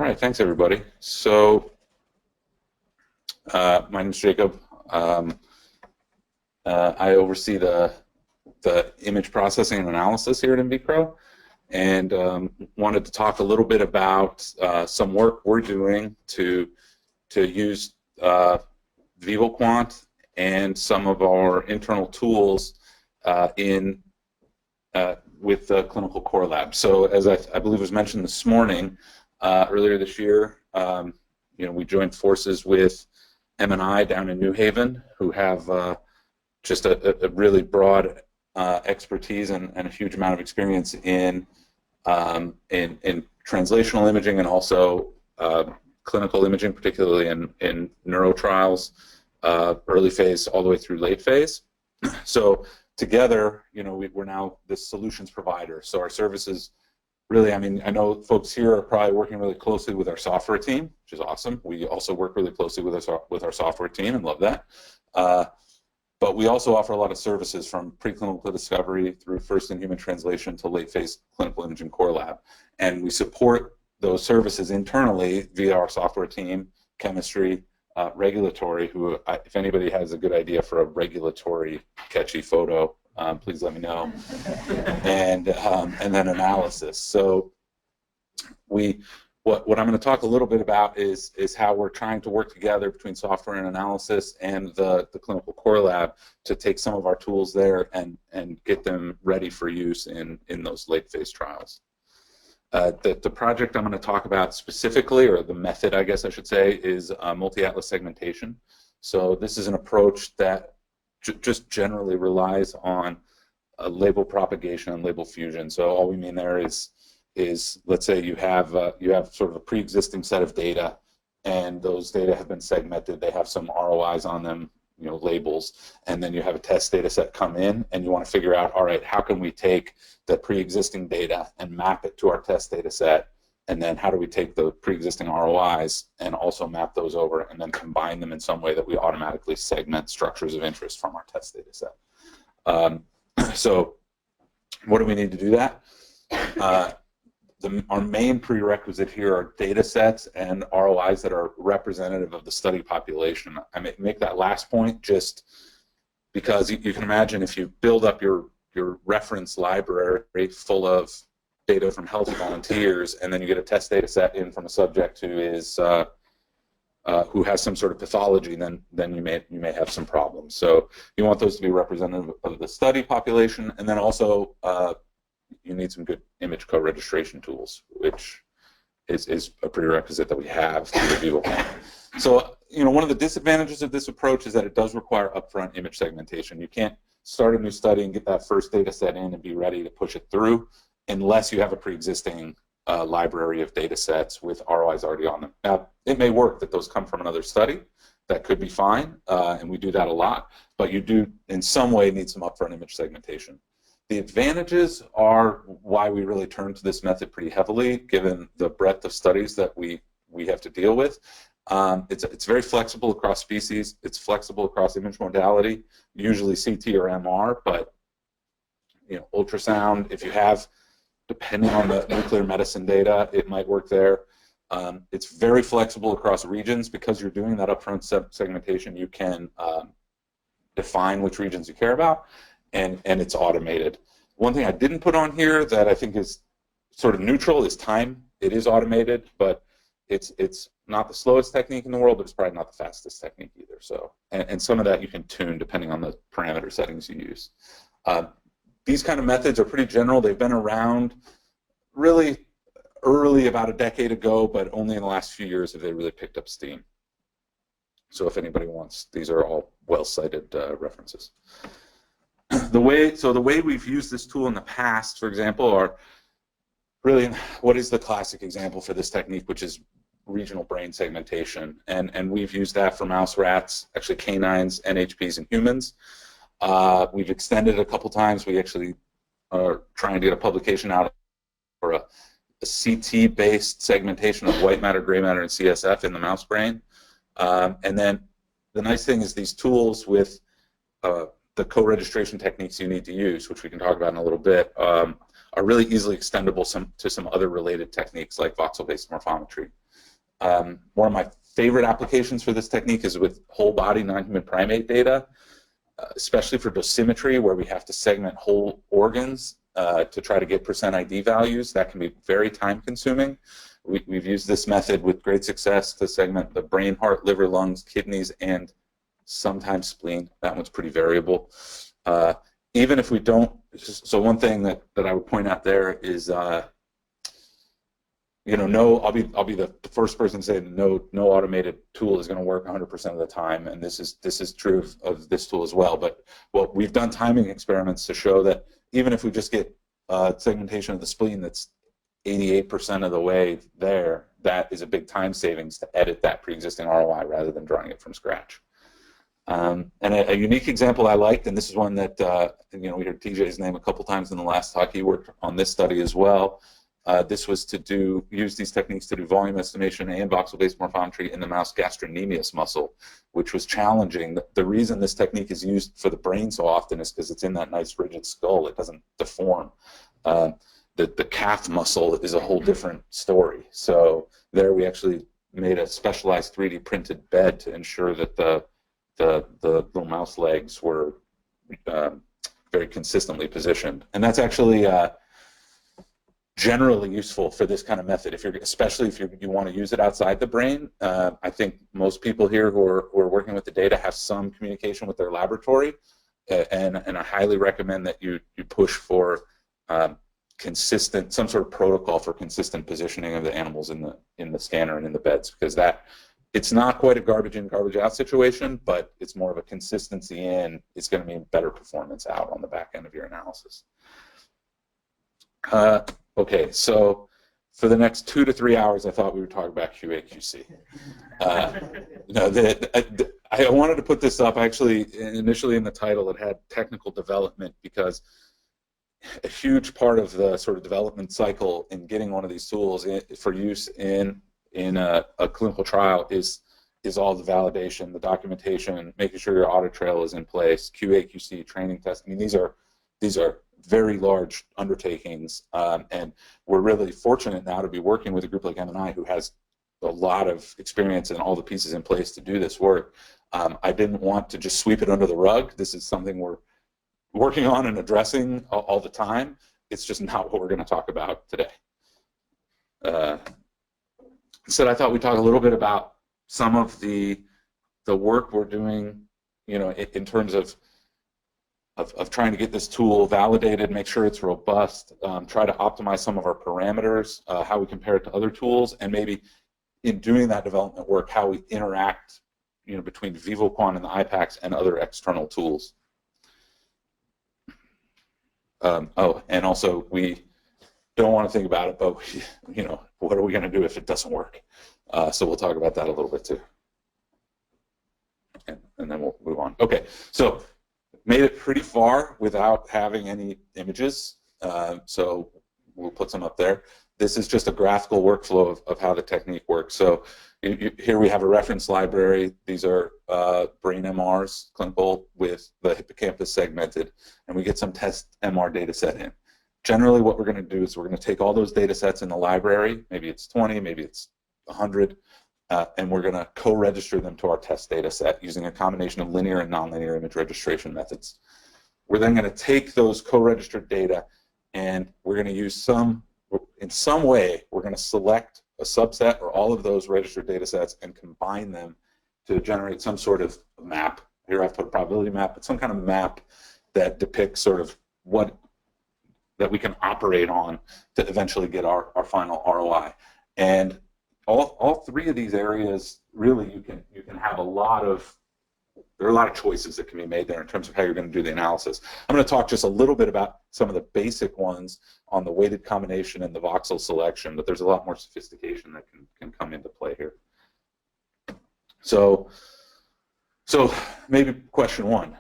All right, thanks everybody. So, my name is Jacob. I oversee the image processing and analysis here at inviCRO, and wanted to talk a little bit about some work we're doing to use VEVO Quant and some of our internal tools with the Clinical Core Lab. So, as I believe was mentioned this morning, earlier this year, we joined forces with M&I down in New Haven, who have just a really broad expertise and a huge amount of experience in translational imaging and also clinical imaging, particularly in neuro trials, early phase all the way through late phase. So together, we're now this solutions provider. So our services really, I know folks here are probably working really closely with our software team, which is awesome. We also work really closely with our software team and love that. But we also offer a lot of services from preclinical discovery through first-in-human translation to late-phase clinical imaging core lab. And we support those services internally via our software team, chemistry, regulatory, who, if anybody has a good idea for a regulatory catchy photo, please let me know, and then analysis. So what I'm going to talk a little bit about is how we're trying to work together between software and analysis and the clinical core lab to take some of our tools there and get them ready for use in those late phase trials. The project I'm going to talk about specifically, or the method I guess I should say, is multi-atlas segmentation. So this is an approach that just generally relies on label propagation and label fusion. So all we mean there is let's say you have sort of a pre-existing set of data, and those data have been segmented. They have some ROIs on them, labels, and then you have a test data set come in, and you want to figure out, all right, how can we take the pre-existing data and map it to our test data set, and then how do we take the pre-existing ROIs and also map those over and then combine them in some way that we automatically segment structures of interest from our test data set. So what do we need to do that? Our main prerequisite here are data sets and ROIs that are representative of the study population. I make that last point just because you can imagine if you build up your reference library full of data from healthy volunteers, and then you get a test data set in from a subject who has some sort of pathology, then you may have some problems. So you want those to be representative of the study population, and then also you need some good image co-registration tools, which is a prerequisite that we have through VEVO. So one of the disadvantages of this approach is that it does require upfront image segmentation. You can't start a new study and get that first data set in and be ready to push it through unless you have a pre-existing library of data sets with ROIs already on them. Now, it may work that those come from another study. That could be fine, and we do that a lot, but you do in some way need some upfront image segmentation. The advantages are why we really turn to this method pretty heavily, given the breadth of studies that we have to deal with. It's very flexible across species. It's flexible across image modality, usually CT or MR, but ultrasound, if you have, depending on the nuclear medicine data, it might work there. It's very flexible across regions. Because you're doing that upfront segmentation, you can define which regions you care about, and it's automated. One thing I didn't put on here that I think is sort of neutral is time. It is automated, but it's not the slowest technique in the world, but it's probably not the fastest technique either. So, and some of that you can tune depending on the parameter settings you use. These kind of methods are pretty general. They've been around really early, about a decade ago, but only in the last few years have they really picked up steam. So if anybody wants, these are all well-cited references. The way we've used this tool in the past, for example, are really, what is the classic example for this technique, which is regional brain segmentation. And we've used that for mouse, rats, actually canines, NHPs, and humans. We've extended it a couple times. We actually are trying to get a publication out for a CT-based segmentation of white matter, gray matter, and CSF in the mouse brain. And then the nice thing is these tools with the co-registration techniques you need to use, which we can talk about in a little bit, are really easily extendable to some other related techniques like voxel-based morphometry. One of my favorite applications for this technique is with whole body non-human primate data, especially for dosimetry, where we have to segment whole organs to try to get % ID values. That can be very time consuming. We've used this method with great success to segment the brain, heart, liver, lungs, kidneys, and sometimes spleen. That one's pretty variable. Even if we don't, so one thing that I would point out there is, you know, no, I'll be the first person to say no automated tool is going to work 100% of the time, and this is true of this tool as well. But what we've done timing experiments to show that even if we just get segmentation of the spleen that's 88% of the way there, that is a big time savings to edit that pre-existing ROI rather than drawing it from scratch. And a unique example I liked, and this is one that you know, we heard TJ's name a couple times in the last talk. He worked on this study as well. This was to use these techniques to do volume estimation and voxel-based morphometry in the mouse gastrocnemius muscle, which was challenging. The reason this technique is used for the brain so often is because it's in that nice rigid skull. It doesn't deform. The calf muscle is a whole different story. So there we actually made a specialized 3D printed bed to ensure that the little mouse legs were very consistently positioned. And that's actually generally useful for this kind of method, especially if you want to use it outside the brain. I think most people here who are working with the data have some communication with their laboratory, and I highly recommend that you push for consistent, some sort of protocol for consistent positioning of the animals in the scanner and in the beds, because it's not quite a garbage in, garbage out situation, but it's more of a consistency in. It's going to mean better performance out on the back end of your analysis. Okay, so for the next 2 to 3 hours, I thought we would talk about QA/QC. I wanted to put this up. Actually, initially in the title, it had technical development, because a huge part of the sort of development cycle in getting one of these tools for use in a clinical trial is all the validation, the documentation, making sure your audit trail is in place, QA/QC, training testing. I mean, these are very large undertakings, and we're really fortunate now to be working with a group like M&I who has a lot of experience and all the pieces in place to do this work. I didn't want to just sweep it under the rug. This is something we're working on and addressing all the time. It's just not what we're going to talk about today. Instead, I thought we'd talk a little bit about some of the work we're doing, you know, in terms of trying to get this tool validated, make sure it's robust, try to optimize some of our parameters, how we compare it to other tools, and maybe in doing that development work, how we interact, you know, between VEVOQuant and the IPACs and other external tools. Oh, and also we don't want to think about it, but you know, what are we going to do if it doesn't work? So we'll talk about that a little bit too, and then we'll move on. Okay, so made it pretty far without having any images, so we'll put some up there. This is just a graphical workflow of how the technique works. So here we have a reference library. These are brain MRs, clinical, with the hippocampus segmented, and we get some test MR data set in. Generally, what we're going to do is we're going to take all those data sets in the library, maybe it's 20, maybe it's 100, and we're going to co-register them to our test data set using a combination of linear and nonlinear image registration methods. We're then going to take those co-registered data, and we're going to use in some way, we're going to select a subset or all of those registered data sets and combine them to generate some sort of map. Here I've put a probability map, but some kind of map that depicts sort of that we can operate on to eventually get our final ROI. And all three of these areas, really, you can have there are a lot of choices that can be made there in terms of how you're going to do the analysis. I'm going to talk just a little bit about some of the basic ones on the weighted combination and the voxel selection, but there's a lot more sophistication that can come into play here. So maybe question one.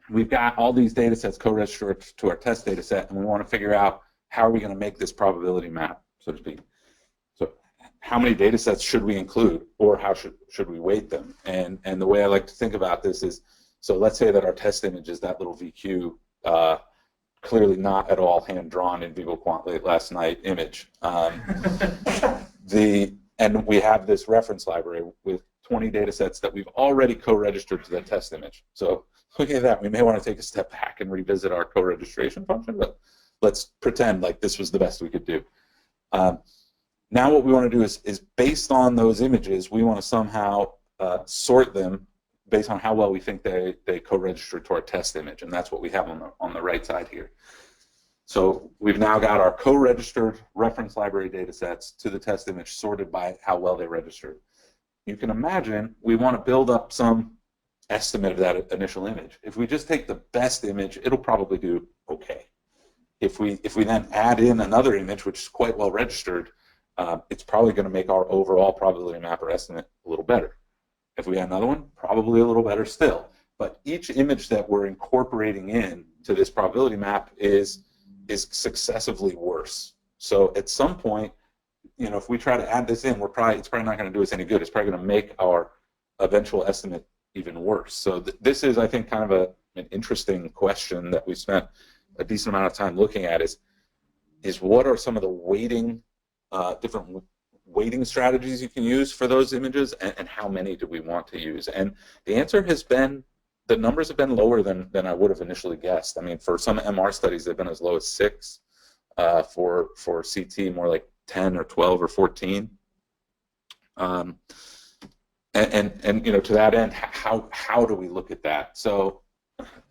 We've got all these data sets co-registered to our test data set, and we want to figure out how are we going to make this probability map, so to speak. So how many data sets should we include, or how should we weight them? And the way I like to think about this is, so let's say that our test image is that little VQ, clearly not at all hand-drawn in VEVOQuant late last night image. And and we have this reference library with 20 data sets that we've already co-registered to the test image. So looking at that, we may want to take a step back and revisit our co-registration function, but let's pretend like this was the best we could do. Now what we want to do is based on those images, we want to somehow sort them based on how well we think they co-register to our test image, and that's what we have on the right side here. So we've now got our co-registered reference library data sets to the test image sorted by how well they registered. You can imagine we want to build up some estimate of that initial image. If we just take the best image, it'll probably do okay. If we then add in another image, which is quite well registered, it's probably going to make our overall probability map or estimate a little better. If we add another one, probably a little better still. But each image that we're incorporating in to this probability map is successively worse. So at some point, you know, if we try to add this in, it's probably not going to do us any good. It's probably going to make our eventual estimate even worse. So this is, I think, kind of an interesting question that we spent a decent amount of time looking at is what are some of the weighting, different weighting strategies you can use for those images, and how many do we want to use? And the answer has been, the numbers have been lower than I would have initially guessed. I mean, for some MR studies, they've been as low as 6. For CT, more like 10 or 12 or 14. And you know, to that end, how do we look at that? So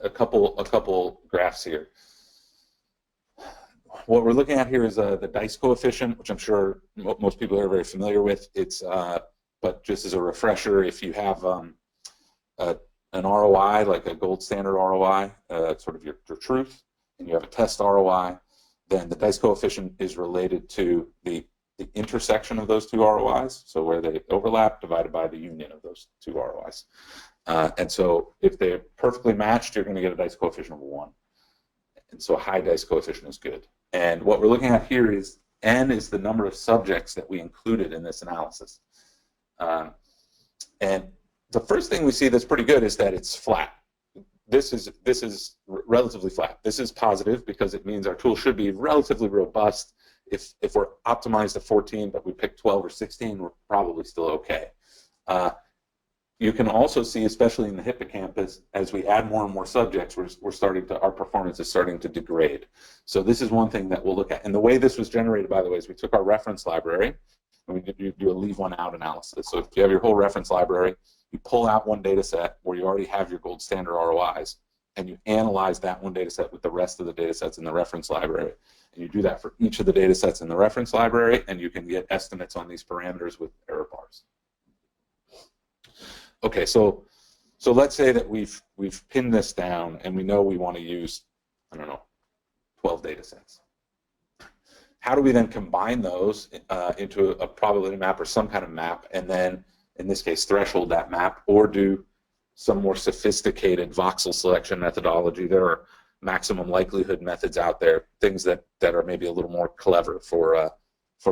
a couple graphs here. What we're looking at here is the dice coefficient, which I'm sure most people are very familiar with. It's but just as a refresher, if you have an ROI, like a gold standard ROI, sort of your truth, and you have a test ROI, then the dice coefficient is related to the intersection of those two ROIs, so where they overlap divided by the union of those two ROIs. And so if they're perfectly matched, you're going to get a dice coefficient of 1. And so a high dice coefficient is good. And what we're looking at here is N is the number of subjects that we included in this analysis. And the first thing we see that's pretty good is that it's flat. This is relatively flat. This is positive because it means our tool should be relatively robust. If we're optimized at 14 but we pick 12 or 16, we're probably still okay. You can also see, especially in the hippocampus, as we add more and more subjects, our performance is starting to degrade. So this is one thing that we'll look at. And the way this was generated, by the way, is we took our reference library and we do a leave one out analysis. So if you have your whole reference library, you pull out one data set where you already have your gold standard ROIs, and you analyze that one data set with the rest of the data sets in the reference library. And you do that for each of the data sets in the reference library, and you can get estimates on these parameters with error bars. Okay, so let's say that we've pinned this down, and we know we want to use, I don't know, 12 data sets. How do we then combine those into a probability map or some kind of map, and then, in this case, threshold that map, or do some more sophisticated voxel selection methodology? There are maximum likelihood methods out there, things that are maybe a little more clever for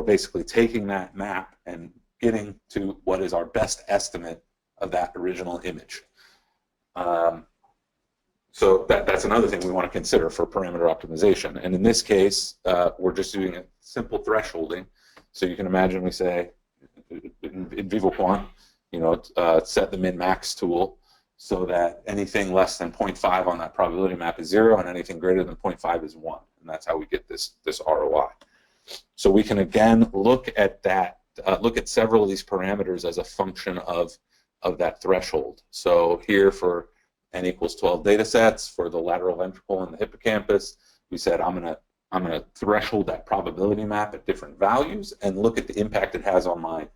basically taking that map and getting to what is our best estimate of that original image. So that's another thing we want to consider for parameter optimization. And in this case, we're just doing a simple thresholding. So you can imagine we say, in VEVO, you know, set the min-max tool so that anything less than 0.5 on that probability map is 0, and anything greater than 0.5 is 1. And that's how we get this ROI. So we can again look at that, look at several of these parameters as a function of that threshold. So here for n equals 12 data sets, for the lateral ventricle and the hippocampus, we said I'm gonna threshold that probability map at different values and look at the impact it has on my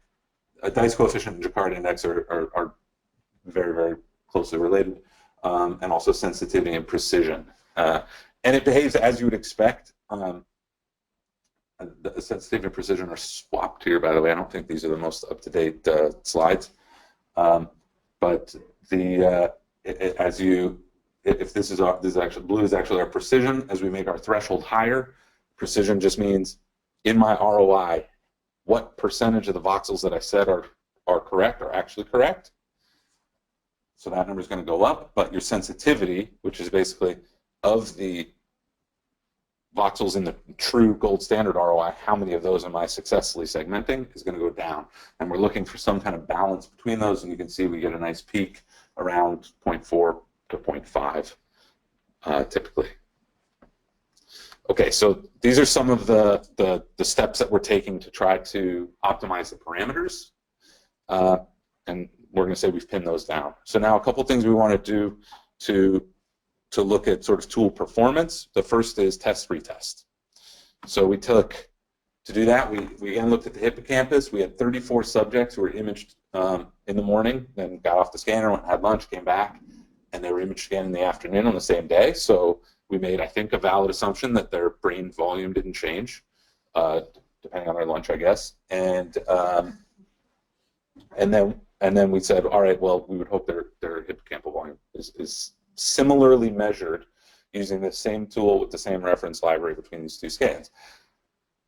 dice coefficient and Jaccard index are very, very closely related, and also sensitivity and precision. And it behaves as you would expect. The sensitivity and precision are swapped here, by the way. I don't think these are the most up-to-date slides. But if this is actually blue is actually our precision. As we make our threshold higher, precision just means in my ROI, what percentage of the voxels that I said are correct are actually correct. So that number is going to go up, but your sensitivity, which is basically of the voxels in the true gold standard ROI, how many of those am I successfully segmenting, is going to go down. And we're looking for some kind of balance between those, and you can see we get a nice peak around 0.4 to 0.5 typically. Okay, so these are some of the steps that we're taking to try to optimize the parameters. And we're going to say we've pinned those down. So now a couple things we want to do to look at sort of tool performance. The first is test retest. So we took, to do that, we again looked at the hippocampus. We had 34 subjects who were imaged in the morning, then got off the scanner, went, had lunch, came back, and they were image scanned in the afternoon on the same day. So we made, I think, a valid assumption that their brain volume didn't change, depending on their lunch, I guess. And then we said, all right, well, we would hope their hippocampal volume is similarly measured using the same tool with the same reference library between these two scans.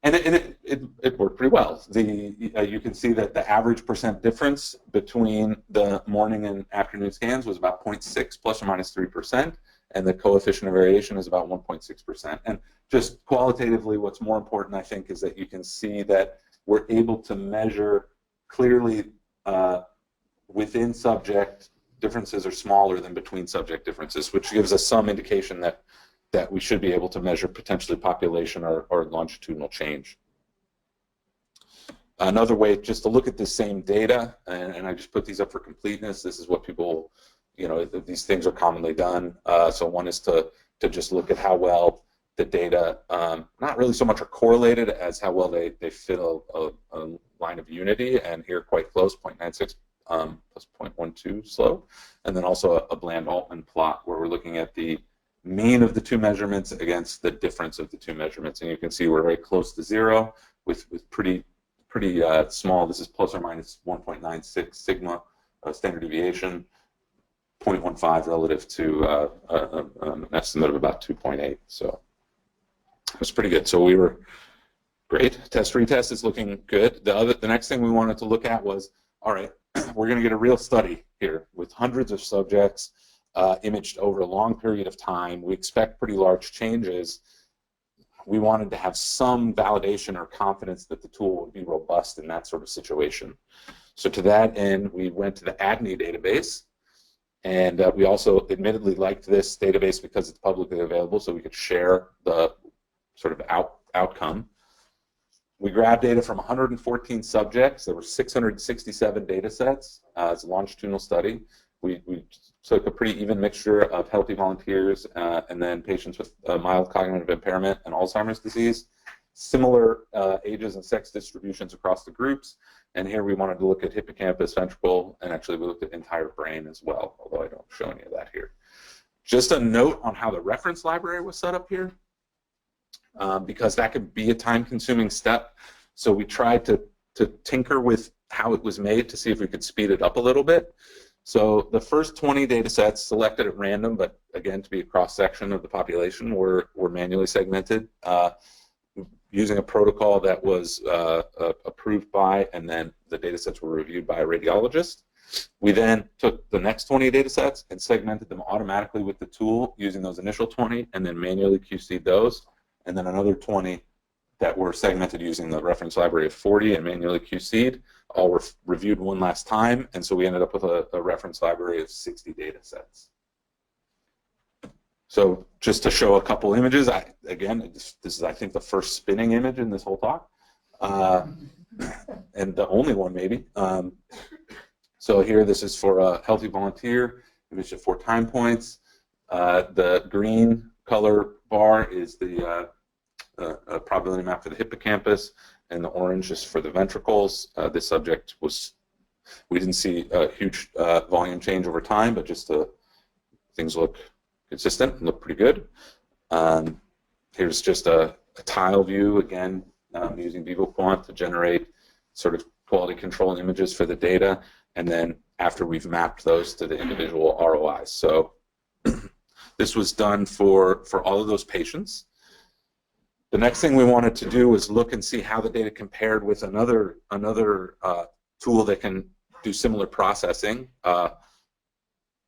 And it worked pretty well. You can see that the average percent difference between the morning and afternoon scans was about 0.6 plus or minus 3%, and the coefficient of variation is about 1.6%. And just qualitatively, what's more important, I think, is that you can see that we're able to measure clearly within subject differences are smaller than between subject differences, which gives us some indication that we should be able to measure potentially population or longitudinal change. Another way just to look at the same data, and I just put these up for completeness. This is what people, these things are commonly done. So one is to just look at how well the data, not really so much are correlated as how well they fit a line of unity, and here quite close, 0.96 plus 0.12 slope, and then also a bland Altman plot where we're looking at the mean of the two measurements against the difference of the two measurements, and you can see we're very close to zero with pretty small. This is plus or minus 1.96 sigma standard deviation, 0.15 relative to an estimate of about 2.8. So it was pretty good. So we were great. Test retest is looking good. The next thing we wanted to look at was, all right, we're going to get a real study here with hundreds of subjects imaged over a long period of time. We expect pretty large changes. We wanted to have some validation or confidence that the tool would be robust in that sort of situation. So to that end, we went to the ADNI database, and we also admittedly liked this database because it's publicly available, so we could share the sort of outcome. We grabbed data from 114 subjects. There were 667 data sets. It's a longitudinal study. We took a pretty even mixture of healthy volunteers and then patients with mild cognitive impairment and Alzheimer's disease. Similar ages and sex distributions across the groups. And here we wanted to look at hippocampus, ventricle, and actually we looked at entire brain as well, although I don't show any of that here. Just a note on how the reference library was set up here. Because that could be a time-consuming step. So we tried to tinker with how it was made to see if we could speed it up a little bit. So the first 20 data sets selected at random, but again, to be a cross-section of the population, were manually segmented using a protocol that was approved by, and then the data sets were reviewed by a radiologist. We then took the next 20 data sets and segmented them automatically with the tool using those initial 20, and then manually QC'd those. And then another 20 that were segmented using the reference library of 40 and manually QC'd, all were reviewed one last time, and so we ended up with a reference library of 60 data sets. So just to show a couple images, again, this is, I think, the first spinning image in this whole talk, and the only one maybe. So here, this is for a healthy volunteer, imaged at 4 time points. The green color bar is the probability map for the hippocampus, and the orange is for the ventricles. This subject we didn't see a huge volume change over time, but just things look consistent and look pretty good. Here's just a tile view, again, using VEVO Quant to generate sort of quality control images for the data, and then after we've mapped those to the individual ROIs. So this was done for all of those patients. The next thing we wanted to do was look and see how the data compared with another tool that can do similar processing.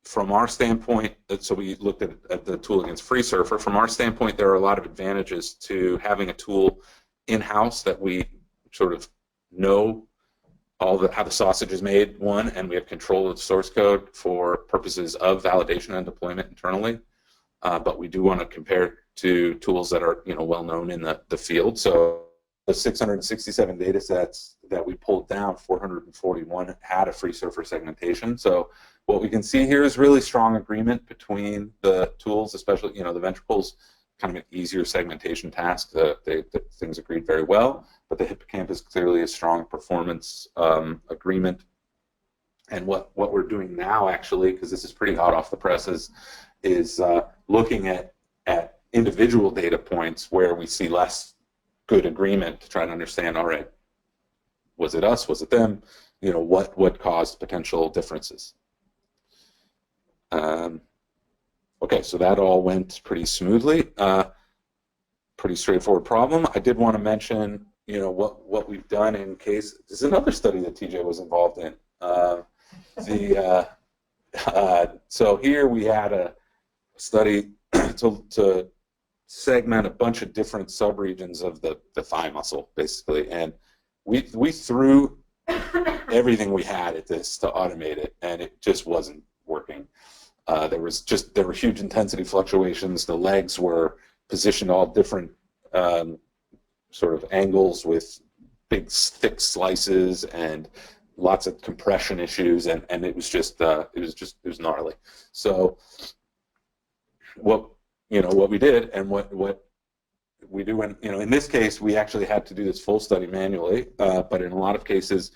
from our standpoint, so we looked at the tool against FreeSurfer. From our standpoint, there are a lot of advantages to having a tool in-house that we sort of know how the sausage is made, one, and we have control of the source code for purposes of validation and deployment internally. But we do want to compare to tools that are well known in the field. So the 667 data sets that we pulled down, 441 had a FreeSurfer segmentation. So what we can see here is really strong agreement between the tools, especially the ventricles, kind of an easier segmentation task. The things agreed very well, but the hippocampus clearly a strong performance agreement. And what we're doing now, actually, because this is pretty hot off the presses, is looking at individual data points where we see less good agreement to try to understand, all right, was it us, was it them, what caused potential differences. Okay, so that all went pretty smoothly. Pretty straightforward problem. I did want to mention, what we've done in case. This is another study that TJ was involved in. So here we had a study to segment a bunch of different subregions of the thigh muscle, basically, and we threw everything we had at this to automate it, and it just wasn't working. There were huge intensity fluctuations. The legs were positioned all different sort of angles with big thick slices and lots of compression issues, and it was just it was gnarly. So what we did, and what we do, and in this case we actually had to do this full study manually, but in a lot of cases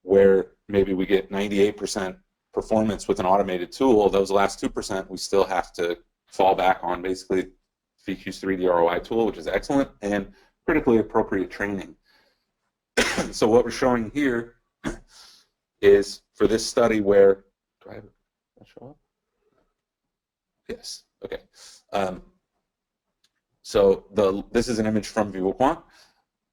where maybe we get 98% performance with an automated tool, those last 2% we still have to fall back on basically VQ's 3D ROI tool, which is excellent, and critically appropriate training. So what we're showing here is for this study where, do I have that show up? Yes, okay. So this is an image from VEVO.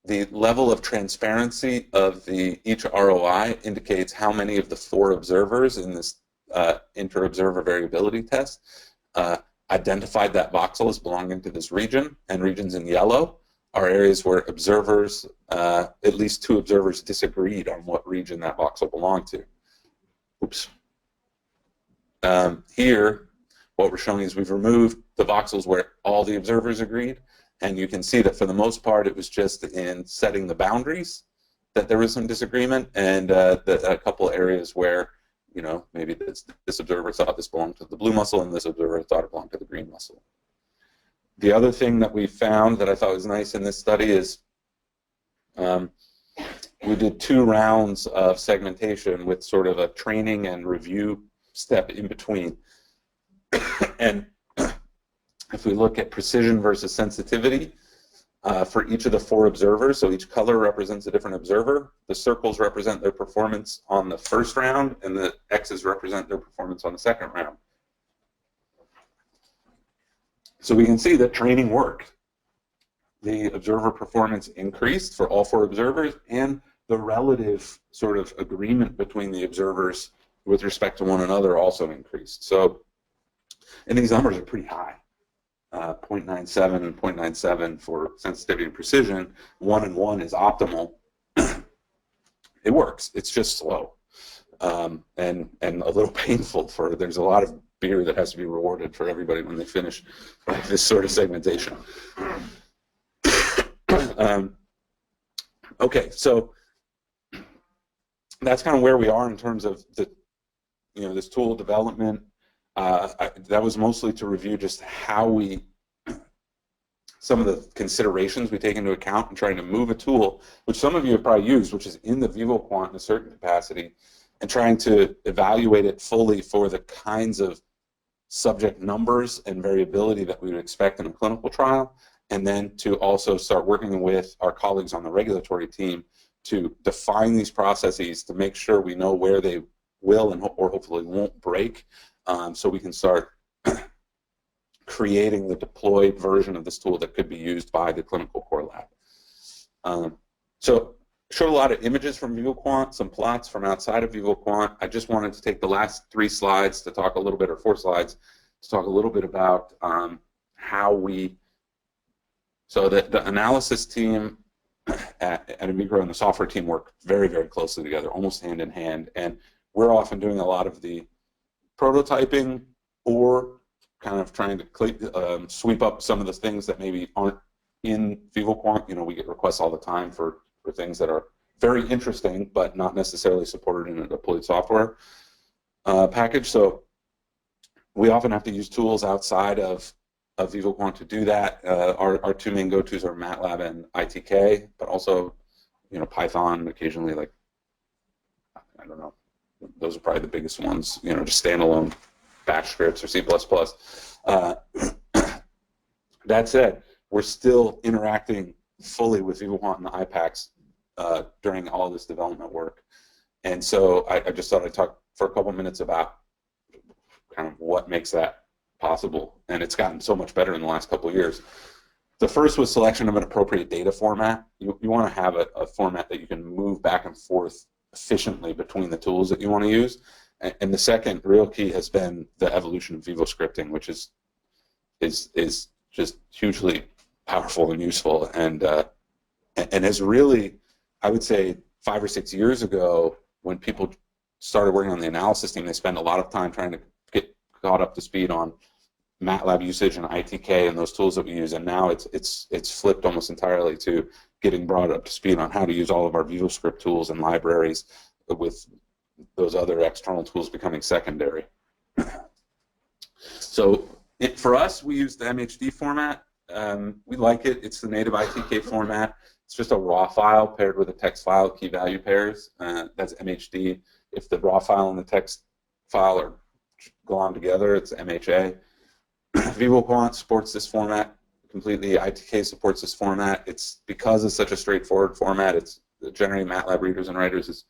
The level of transparency of each ROI indicates how many of the 4 observers in this inter-observer variability test identified that voxel as belonging to this region, and regions in yellow are areas where observers, at least 2 observers, disagreed on what region that voxel belonged to. Oops. Here, what we're showing is we've removed the voxels where all the observers agreed, and you can see that for the most part it was just in setting the boundaries that there was some disagreement, and a couple areas where maybe this observer thought this belonged to the blue muscle and this observer thought it belonged to the green muscle. The other thing that we found that I thought was nice in this study is we did 2 rounds of segmentation with sort of a training and review step in between. And if we look at precision versus sensitivity for each of the 4 observers, so each color represents a different observer. The circles represent their performance on the first round, and the X's represent their performance on the second round. So we can see that training worked. The observer performance increased for all 4 observers, and the relative sort of agreement between the observers with respect to one another also increased. So, and these numbers are pretty high. 0.97 and 0.97 for sensitivity and precision. 1 and 1 is optimal. It works. It's just slow, and a little painful. There's a lot of beer that has to be rewarded for everybody when they finish this sort of segmentation. Okay, so that's kind of where we are in terms of this tool development. That was mostly to review just how some of the considerations we take into account in trying to move a tool, which some of you have probably used, which is in the VEVO in a certain capacity, and trying to evaluate it fully for the kinds of subject numbers and variability that we would expect in a clinical trial, and then to also start working with our colleagues on the regulatory team to define these processes to make sure we know where they will and or hopefully won't break, so we can start creating the deployed version of this tool that could be used by the clinical core lab. So showed a lot of images from VivoQuant, some plots from outside of VivoQuant. I just wanted to take the last 3 slides to talk a little bit, or 4 slides, to talk a little bit about how we, so the analysis team at inviCRO and the software team work very, very closely together, almost hand in hand, and we're often doing a lot of the prototyping or kind of trying to sweep up some of the things that maybe aren't in VivoQuant. You know, we get requests all the time for things that are very interesting but not necessarily supported in a deployed software package. So we often have to use tools outside of VivoQuant to do that. Our 2 main go-tos are MATLAB and ITK, but also, you know, Python occasionally. Like, I don't know, those are probably the biggest ones. You know, just standalone Bash scripts or C++. That said, we're still interacting fully with VivoQuant and the IPACs during all this development work. And so I just thought I'd talk for a couple minutes about kind of what makes that possible. And it's gotten so much better in the last couple of years. The first was selection of an appropriate data format. You want to have a format that you can move back and forth efficiently between the tools that you want to use. And the second real key has been the evolution of VEVO scripting, which is just hugely powerful and useful, and has really, I would say, 5 or 6 years ago, when people started working on the analysis team, they spent a lot of time trying to get caught up to speed on MATLAB usage and ITK and those tools that we use, and now it's flipped almost entirely to getting brought up to speed on how to use all of our VEVO script tools and libraries, with those other external tools becoming secondary. So for us, we use the MHD format. We like it. It's the native ITK format. It's just a raw file paired with a text file, key value pairs. That's MHD. If the raw file and the text file go on together, it's MHA. VivoQuant supports this format completely. ITK supports this format. It's because it's such a straightforward format. It's generating MATLAB readers and writers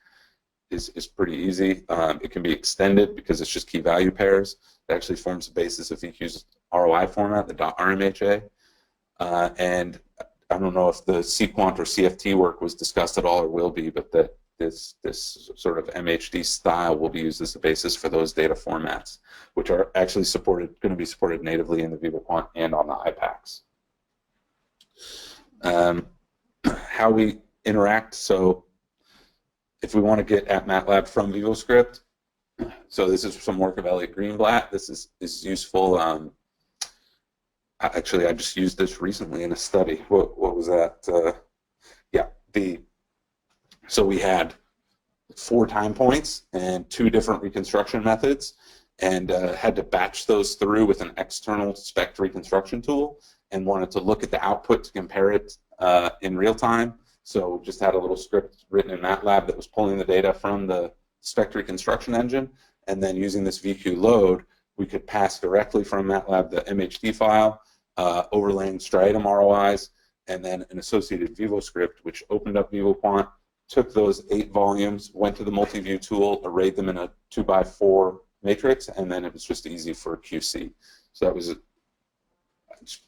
is pretty easy. It can be extended because it's just key value pairs. It actually forms the basis of VQ's ROI format, the .RMHA. And I don't know if the Cquant or CFT work was discussed at all or will be, but that this sort of MHD style will be used as the basis for those data formats, which are actually going to be supported natively in the VivoQuant and on the IPACs. How we interact, so if we want to get at MATLAB from VEVO Script, so this is some work of Elliot Greenblatt. This is useful. Actually, I just used this recently in a study. What was that? So we had 4 time points and 2 different reconstruction methods, and had to batch those through with an external spec reconstruction tool, and wanted to look at the output to compare it in real time. So just had a little script written in MATLAB that was pulling the data from the spec reconstruction engine, and then using this VQ load, we could pass directly from MATLAB the MHD file, overlaying striatum ROIs, and then an associated VEVO script, which opened up VivoQuant, took those 8 volumes, went to the multi-view tool, arrayed them in a 2x4 matrix, and then it was just easy for QC. So that was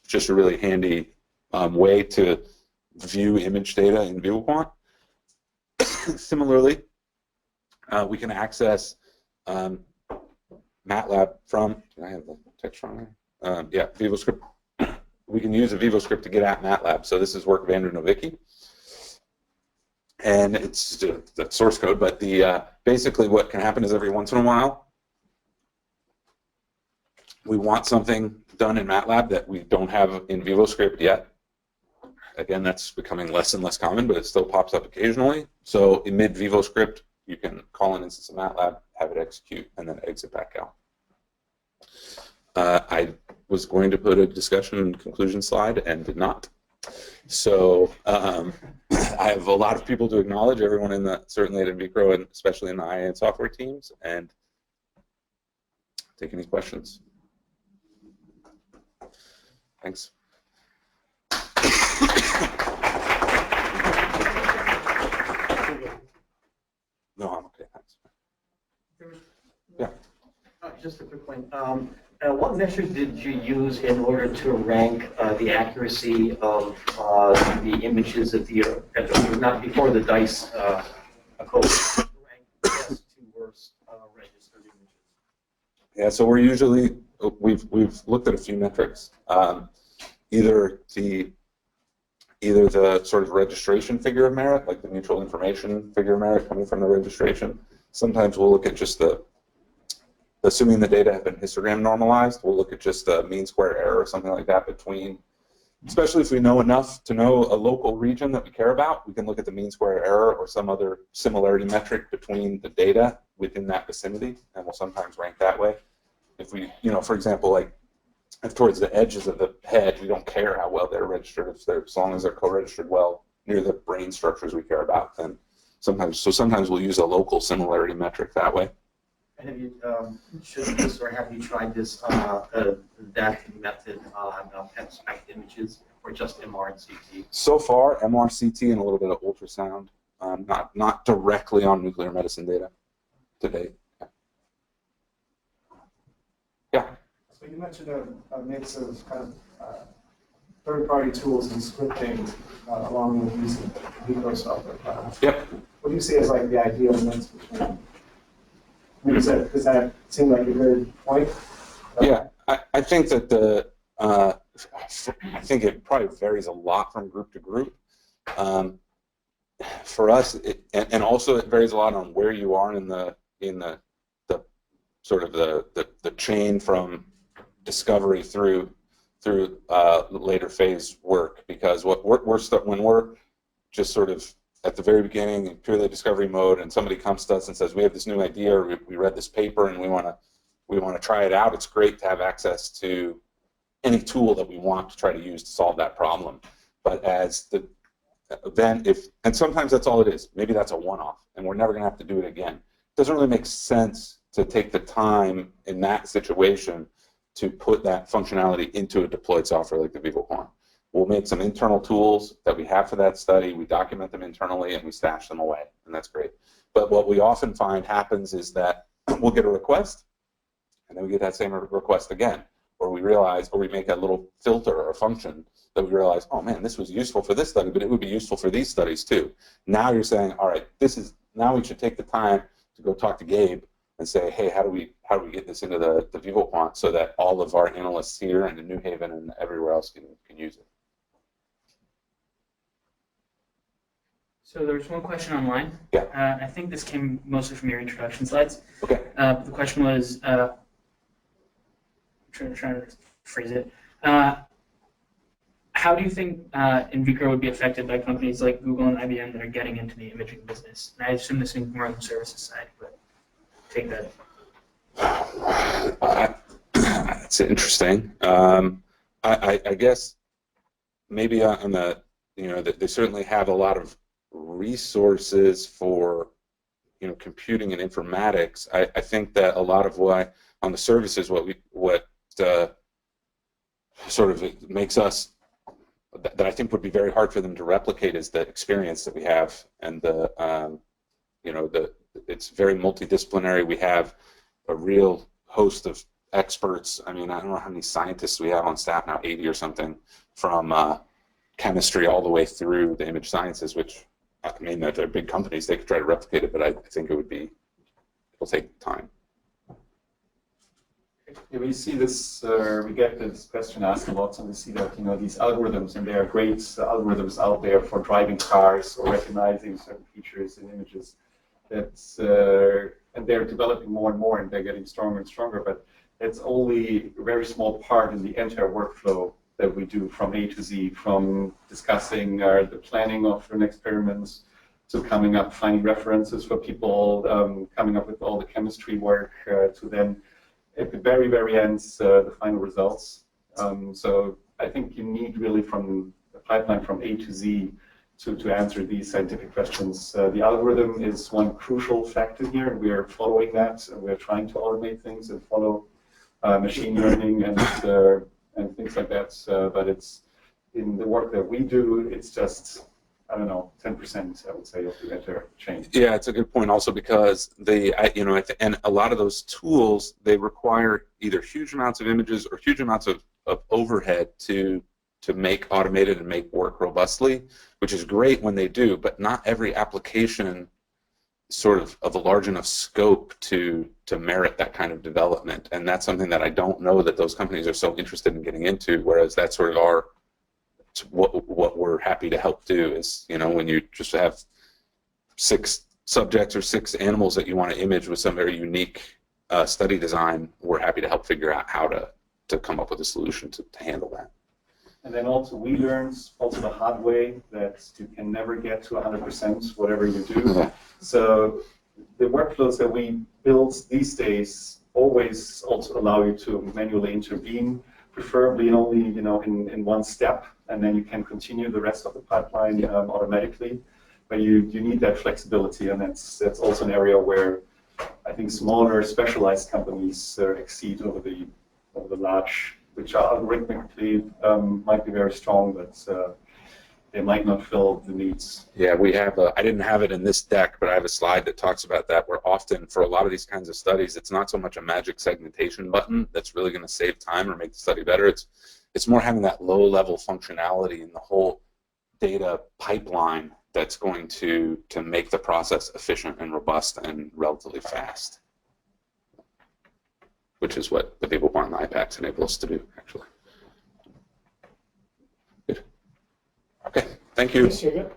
just a really handy way to view image data in VivoQuant. Similarly, we can access MATLAB from, did I have the text wrong there? Yeah, VEVO Script. We can use a VEVO Script to get at MATLAB. So this is work of Andrew Nowicki. And it's the source code, but basically what can happen is every once in a while, we want something done in MATLAB that we don't have in VEVO Script yet. Again, that's becoming less and less common, but it still pops up occasionally. So in mid-VEVO Script, you can call an instance of MATLAB, have it execute, and then exit back out. I was going to put a discussion and conclusion slide and did not. So I have a lot of people to acknowledge, everyone in the, certainly at inviCRO and especially in the IA and software teams, and take any questions. Thanks. No, I'm okay, thanks. Yeah. Just a quick one. What metric did you use in order to rank the accuracy of the images that not before the DICE code, rank best to worst registered images? Yeah, so we're usually, we've looked at a few metrics. Either the sort of registration figure of merit, like the mutual information figure of merit coming from the registration. Sometimes we'll look at just assuming the data have been histogram normalized, we'll look at just the mean square error or something like that between, especially if we know enough to know a local region that we care about, we can look at the mean square error or some other similarity metric between the data within that vicinity, and we'll sometimes rank that way. If we, for example, like if towards the edges of the head, we don't care how well they're registered, as long as they're co-registered well near the brain structures we care about, then sometimes we'll use a local similarity metric that way. And have you have you tried this that method on abstract images, or just MR and CT? So far, MR, CT, and a little bit of ultrasound, not directly on nuclear medicine data to date. Yeah. So you mentioned a mix of kind of third-party tools and scripting along with using VEVO software. Yep. What do you see as like the ideal mix between? Does that seem like a good point? Yeah, I think that I think it probably varies a lot from group to group. For us, and also it varies a lot on where you are in the sort of the chain from discovery through later phase work, because when we're just sort of at the very beginning in purely discovery mode, and somebody comes to us and says, we have this new idea, or we read this paper and we want to try it out, it's great to have access to any tool that we want to try to use to solve that problem. But and sometimes that's all it is. Maybe that's a one-off and we're never going to have to do it again. It doesn't really make sense to take the time in that situation to put that functionality into a deployed software like the VEVO Quant. We'll make some internal tools that we have for that study, we document them internally, and we stash them away, and that's great. But what we often find happens is that we'll get a request, and then we get that same request again, or we make a little filter or a function that we realize, oh man, this was useful for this study, but it would be useful for these studies too. Now you're saying, all right, now we should take the time to go talk to Gabe and say, hey, how do we get this into the VEVO Quant so that all of our analysts here and in New Haven and everywhere else can use it? So there's one question online. Yeah. I think this came mostly from your introduction slides. Okay. The question was, I'm trying to phrase it. How do you think inviCRO would be affected by companies like Google and IBM that are getting into the imaging business? And I assume this is more on the services side, but take that. That's interesting. I guess maybe on they certainly have a lot of resources for computing and informatics. I think that a lot of why on the services what sort of makes us that I think would be very hard for them to replicate is the experience that we have, and it's very multidisciplinary. We have a real host of experts. I mean, I don't know how many scientists we have on staff now, 80 or something, from chemistry all the way through the image sciences, which, I mean, they're big companies. They could try to replicate it, but I think it'll take time. Yeah, we see this, we get this question asked a lot, and we see that, these algorithms, and there are great algorithms out there for driving cars or recognizing certain features in images. And they're developing more and more, and they're getting stronger and stronger, but it's only a very small part in the entire workflow that we do from A to Z, from discussing the planning of an experiments to finding references for people, coming up with all the chemistry work, to then at the very, very end, the final results. So I think you need really from the pipeline from A to Z to answer these scientific questions. The algorithm is one crucial factor here, and we are following that, and we're trying to automate things and follow machine learning and things like that. But it's in the work that we do, it's just, I don't know, 10%, I would say, of the entire chain. Yeah, it's a good point also, because and a lot of those tools, they require either huge amounts of images or huge amounts of overhead to make automated and make work robustly, which is great when they do, but not every application sort of a large enough scope to merit that kind of development. And that's something that I don't know that those companies are so interested in getting into, whereas that's sort of what we're happy to help do is, you know, when you just have 6 subjects or 6 animals that you want to image with some very unique study design, we're happy to help figure out how to come up with a solution to handle that. And then also we learned also the hard way that you can never get to 100% whatever you do. So the workflows that we build these days always also allow you to manually intervene, preferably only, you know, in one step, and then you can continue the rest of the pipeline automatically. But you need that flexibility, and that's also an area where I think smaller specialized companies exceed over the large, which are algorithmically might be very strong, but they might not fill the needs. Yeah, we have I didn't have it in this deck, but I have a slide that talks about that, where often for a lot of these kinds of studies, it's not so much a magic segmentation button that's really going to save time or make the study better. It's more having that low-level functionality in the whole data pipeline that's going to make the process efficient and robust and relatively fast, which is what the VEVO One iPads enable us to do, actually. Good. Okay, thank you. Appreciate it.